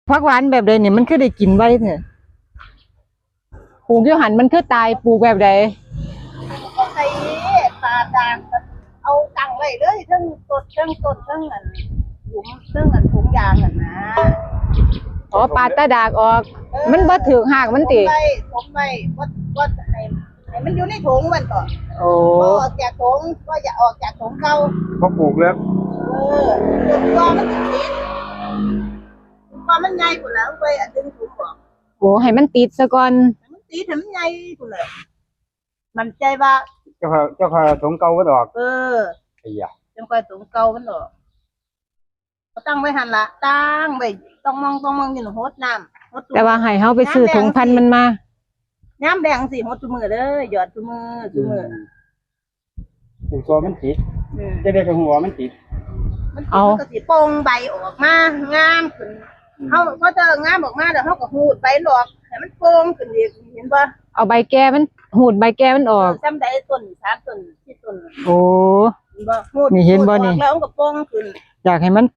ผักหวานแบบใดเนี่ยมันคือได้กินไว้เถอะปลูกอยู่หันมันคือตายปลูกแบบใดก็ใส่ปลาดางเอาตังไว้เลยทั้งต้นทั้งอันถุงทั้งอันถุงยางนะอ๋อปาดตาดากออกมันบ่ถึกหากมันติผมไม่ว่าให้มันอยู่ในถุงมันก่อนโอ้ออกจากถุงก็อย่าออกจากถุงเก่าพอปลูกแล้วตัวมันติดตัวมันใหญ่กว่าแล้วไปดึงถุงออกโอ้ให้มันติดซะก่อนมันติดให้มันใหญ่กว่าเลยมันใจว่าเจ้าค่ะถงเก่าก็ดอกไอ้ยาจังค่อยถุงเก่ามันออกตั้งไว้หันละตั้งไว้ต้องมองอยู่หดน้ำแต่ว่าให้เฮาไปซื้อถุงพันธุ์มันมาน้ำแดงสิหดจุมือเลยหยอดจุมือถึงตัวมันติดจะได้ถึงหัวมันติดมันก็สิโป่งใบออกมางามขึ้นเขาพอเจองามออกมาเดี๋ยวเขาก็หูดใบหลอกให้มันโป่งขึ้นอีกเห็นป่ะเอาใบแก่มันหูดใบแก่มันออกจำได้ต้น3 ต้นที่ต้นโอ้เห็นบ่หูดนี่เห็นบ่นี่แล้วมันก็โป่งขึ้นอยากให้มัน